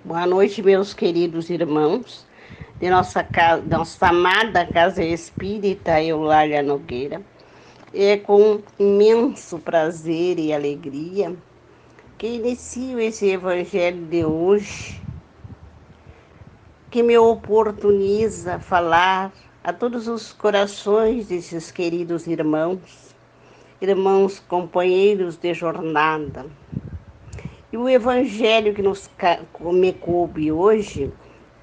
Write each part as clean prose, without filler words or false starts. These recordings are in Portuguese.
Boa noite, meus queridos irmãos de nossa amada Casa Espírita Eulália Nogueira. É com imenso prazer e alegria que inicio esse evangelho de hoje, que me oportuniza falar a todos os corações desses queridos irmãos companheiros de jornada. E o evangelho que me coube hoje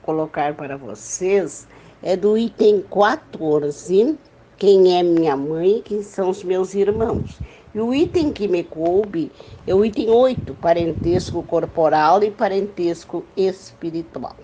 colocar para vocês é do item 14, quem é minha mãe e quem são os meus irmãos. E o item que me coube é o item 8, parentesco corporal e parentesco espiritual.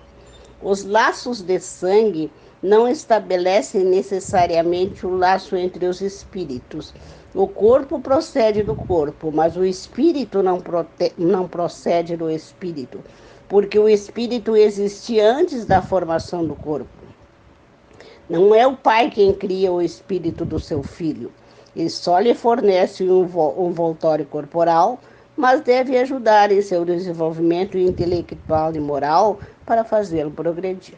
Os laços de sangue não estabelecem necessariamente o laço entre os espíritos. O corpo procede do corpo, mas o espírito não procede do espírito, porque o espírito existia antes da formação do corpo. Não é o pai quem cria o espírito do seu filho. Ele só lhe fornece um envoltório corporal, mas deve ajudar em seu desenvolvimento intelectual e moral para fazê-lo progredir.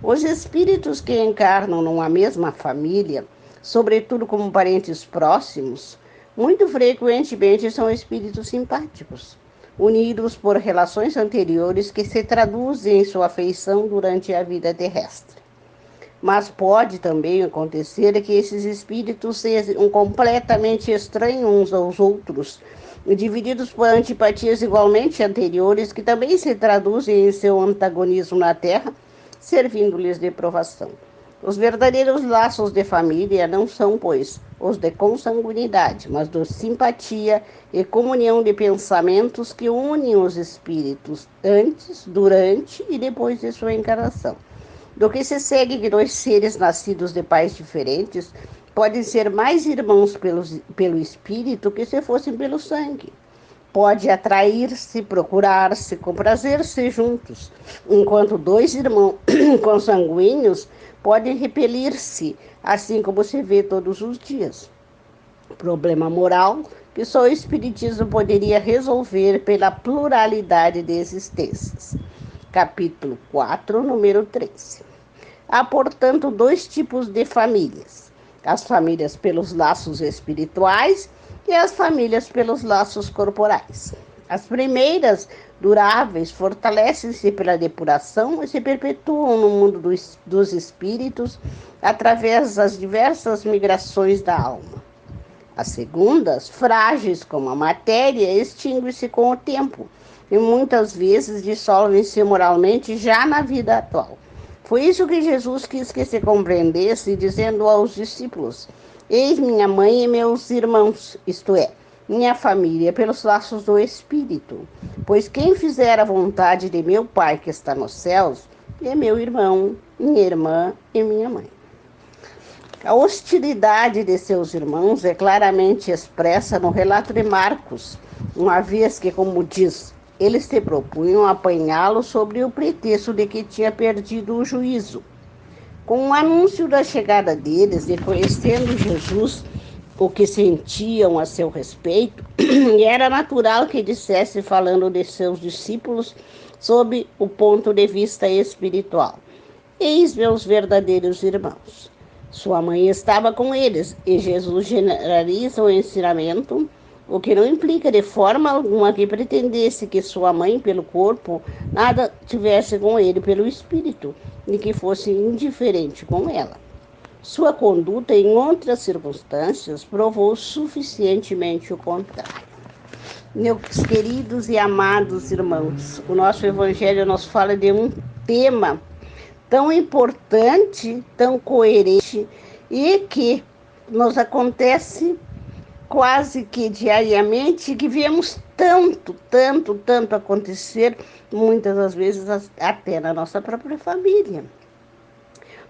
Os espíritos que encarnam numa mesma família, sobretudo como parentes próximos, muito frequentemente são espíritos simpáticos, unidos por relações anteriores que se traduzem em sua afeição durante a vida terrestre. Mas pode também acontecer que esses espíritos sejam completamente estranhos uns aos outros, divididos por antipatias igualmente anteriores, que também se traduzem em seu antagonismo na Terra, servindo-lhes de provação. Os verdadeiros laços de família não são, pois, os de consanguinidade, mas de simpatia e comunhão de pensamentos que unem os espíritos antes, durante e depois de sua encarnação. Do que se segue que dois seres nascidos de pais diferentes podem ser mais irmãos pelo espírito que se fossem pelo sangue. Pode atrair-se, procurar-se, comprazer-se juntos, enquanto dois irmãos consanguíneos podem repelir-se, assim como se vê todos os dias. Problema moral que só o Espiritismo poderia resolver pela pluralidade de existências. Capítulo 4, número 13. Há, portanto, dois tipos de famílias: as famílias pelos laços espirituais e as famílias pelos laços corporais. As primeiras, duráveis, fortalecem-se pela depuração e se perpetuam no mundo dos espíritos através das diversas migrações da alma. As segundas, frágeis como a matéria, extinguem-se com o tempo e muitas vezes dissolvem-se moralmente já na vida atual. Foi isso que Jesus quis que se compreendesse, dizendo aos discípulos: eis minha mãe e meus irmãos, isto é, minha família, pelos laços do Espírito. Pois quem fizer a vontade de meu Pai que está nos céus, é meu irmão, minha irmã e minha mãe. A hostilidade de seus irmãos é claramente expressa no relato de Marcos, uma vez que, como diz, eles se propunham apanhá-lo sobre o pretexto de que tinha perdido o juízo. Com o anúncio da chegada deles, e conhecendo Jesus o que sentiam a seu respeito, era natural que dissesse, falando de seus discípulos, sob o ponto de vista espiritual: eis meus verdadeiros irmãos. Sua mãe estava com eles, e Jesus generaliza o ensinamento, o que não implica de forma alguma que pretendesse que sua mãe, pelo corpo, nada tivesse com ele pelo espírito, e que fosse indiferente com ela. Sua conduta, em outras circunstâncias, provou suficientemente o contrário. Meus queridos e amados irmãos, o nosso Evangelho nos fala de um tema tão importante, tão coerente e que nos acontece quase que diariamente, que vemos tanto acontecer, muitas das vezes até na nossa própria família.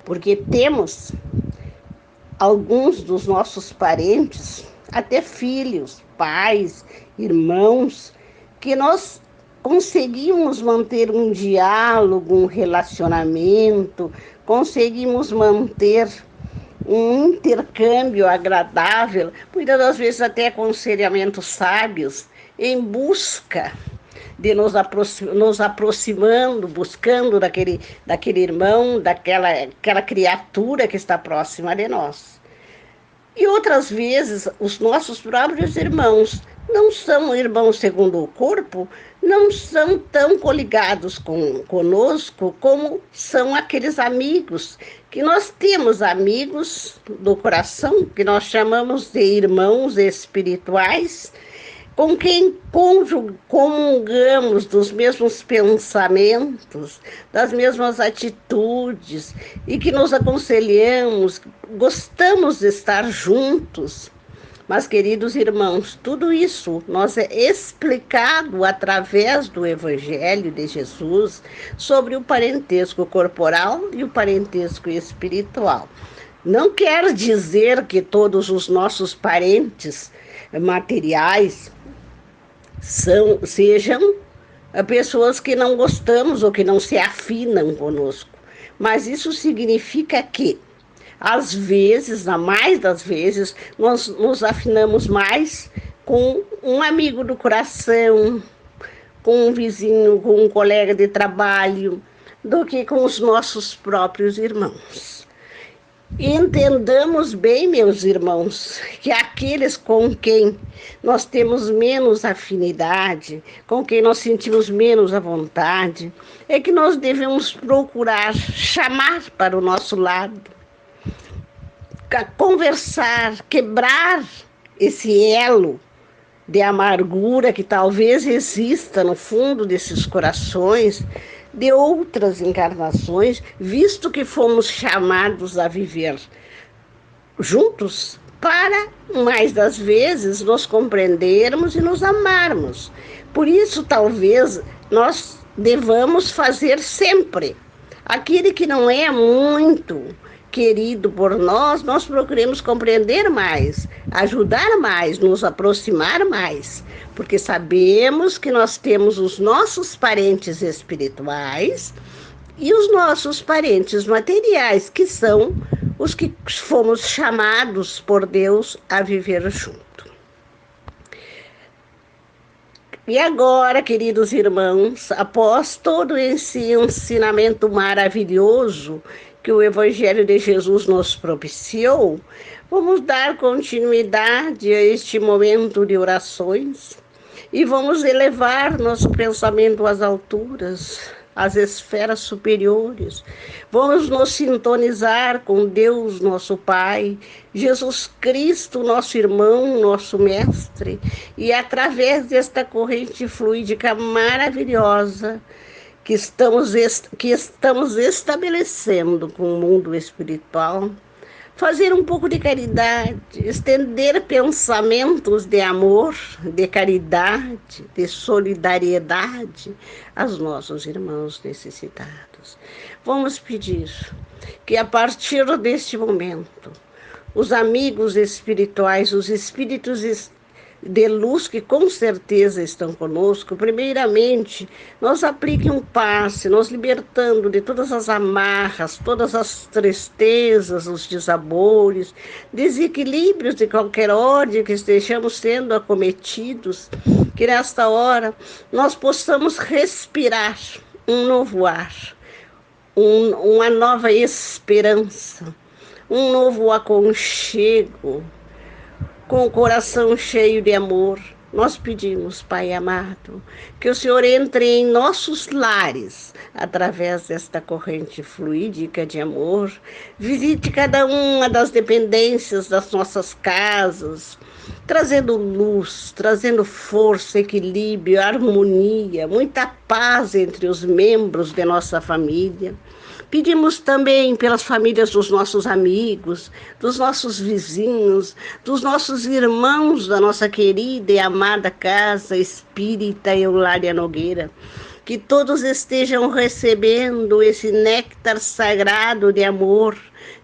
Porque temos alguns dos nossos parentes, até filhos, pais, irmãos, que nós conseguimos manter um diálogo, um relacionamento, conseguimos manter um intercâmbio agradável, muitas das vezes até aconselhamentos sábios, em busca de nos aproximando, buscando daquele irmão, daquela criatura que está próxima de nós. E outras vezes, os nossos próprios irmãos não são irmãos segundo o corpo, não são tão coligados conosco como são aqueles amigos, que nós temos amigos do coração, que nós chamamos de irmãos espirituais, com quem comungamos dos mesmos pensamentos, das mesmas atitudes e que nos aconselhamos, gostamos de estar juntos. Mas, queridos irmãos, tudo isso nos é explicado através do Evangelho de Jesus sobre o parentesco corporal e o parentesco espiritual. Não quer dizer que todos os nossos parentes materiais sejam pessoas que não gostamos ou que não se afinam conosco. Mas isso significa que, às vezes, na mais das vezes, nós nos afinamos mais com um amigo do coração, com um vizinho, com um colega de trabalho, do que com os nossos próprios irmãos. Entendamos bem, meus irmãos, que aqueles com quem nós temos menos afinidade, com quem nós sentimos menos à vontade, é que nós devemos procurar chamar para o nosso lado, conversar, quebrar esse elo de amargura que talvez exista no fundo desses corações, de outras encarnações, visto que fomos chamados a viver juntos para, mais das vezes, nos compreendermos e nos amarmos. Por isso, talvez, nós devamos fazer sempre. Aquele que não é muito querido por nós, nós procuremos compreender mais, ajudar mais, nos aproximar mais, porque sabemos que nós temos os nossos parentes espirituais e os nossos parentes materiais, que são os que fomos chamados por Deus a viver junto. E agora, queridos irmãos, após todo esse ensinamento maravilhoso que o Evangelho de Jesus nos propiciou, vamos dar continuidade a este momento de orações e vamos elevar nosso pensamento às alturas, às esferas superiores. Vamos nos sintonizar com Deus, nosso Pai, Jesus Cristo, nosso irmão, nosso mestre, e através desta corrente fluídica maravilhosa, que estamos estabelecendo com o mundo espiritual, fazer um pouco de caridade, estender pensamentos de amor, de caridade, de solidariedade aos nossos irmãos necessitados. Vamos pedir que, a partir deste momento, os amigos espirituais, os espíritos de luz que com certeza estão conosco, primeiramente, nos apliquem um passe, nos libertando de todas as amarras, todas as tristezas, os desabores, desequilíbrios de qualquer ordem que estejamos sendo acometidos, que nesta hora nós possamos respirar um novo ar, uma nova esperança, um novo aconchego, com o coração cheio de amor. Nós pedimos, Pai amado, que o Senhor entre em nossos lares, através desta corrente fluídica de amor, visite cada uma das dependências das nossas casas, trazendo luz, trazendo força, equilíbrio, harmonia, muita paz entre os membros de nossa família. Pedimos também pelas famílias dos nossos amigos, dos nossos vizinhos, dos nossos irmãos da nossa querida e amada Casa Espírita Eulália Nogueira, que todos estejam recebendo esse néctar sagrado de amor,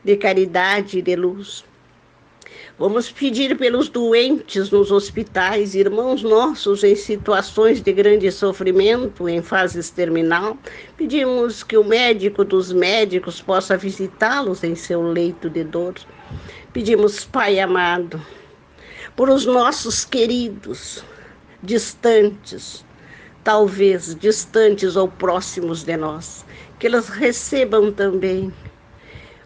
de caridade e de luz. Vamos pedir pelos doentes nos hospitais, irmãos nossos em situações de grande sofrimento, em fases terminal. Pedimos que o médico dos médicos possa visitá-los em seu leito de dor. Pedimos, Pai amado, por os nossos queridos, distantes, talvez distantes ou próximos de nós, que eles recebam também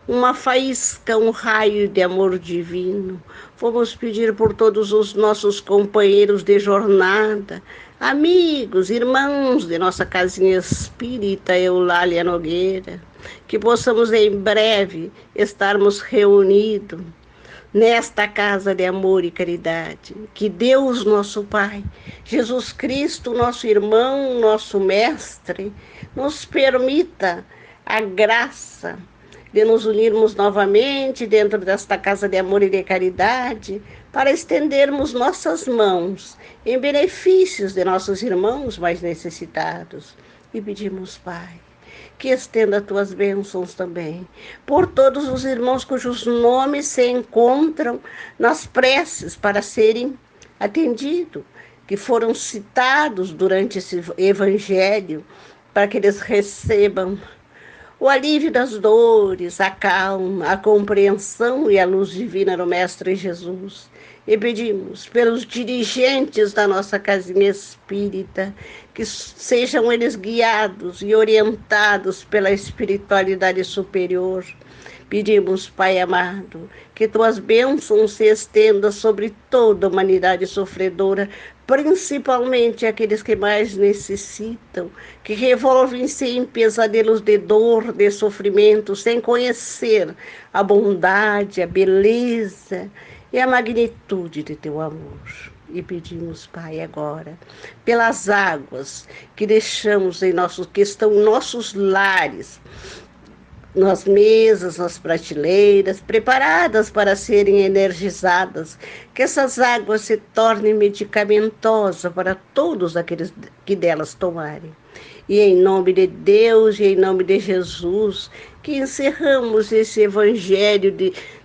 uma faísca, um raio de amor divino. Vamos pedir por todos os nossos companheiros de jornada, amigos, irmãos de nossa casinha espírita Eulália Nogueira, que possamos em breve estarmos reunidos nesta casa de amor e caridade. Que Deus, nosso Pai, Jesus Cristo, nosso irmão, nosso mestre, nos permita a graça de nos unirmos novamente dentro desta casa de amor e de caridade, para estendermos nossas mãos em benefícios de nossos irmãos mais necessitados. E pedimos, Pai, que estenda tuas bênçãos também por todos os irmãos cujos nomes se encontram nas preces para serem atendidos, que foram citados durante esse evangelho, para que eles recebam o alívio das dores, a calma, a compreensão e a luz divina do Mestre Jesus. E pedimos pelos dirigentes da nossa casinha espírita, que sejam eles guiados e orientados pela espiritualidade superior. Pedimos, Pai amado, que tuas bênçãos se estendam sobre toda a humanidade sofredora, principalmente aqueles que mais necessitam, que revolvem-se em pesadelos de dor, de sofrimento, sem conhecer a bondade, a beleza e a magnitude de teu amor. E pedimos, Pai, agora, pelas águas que deixamos que estão em nossos lares, nas mesas, nas prateleiras, preparadas para serem energizadas, que essas águas se tornem medicamentosas para todos aqueles que delas tomarem. E em nome de Deus e em nome de Jesus, que encerramos esse evangelho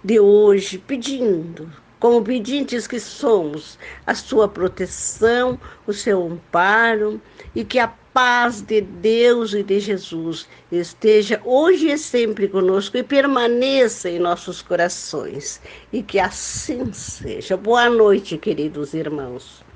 de hoje, pedindo, como pedintes que somos, a sua proteção, o seu amparo, e que a paz de Deus e de Jesus esteja hoje e sempre conosco e permaneça em nossos corações. E que assim seja. Boa noite, queridos irmãos.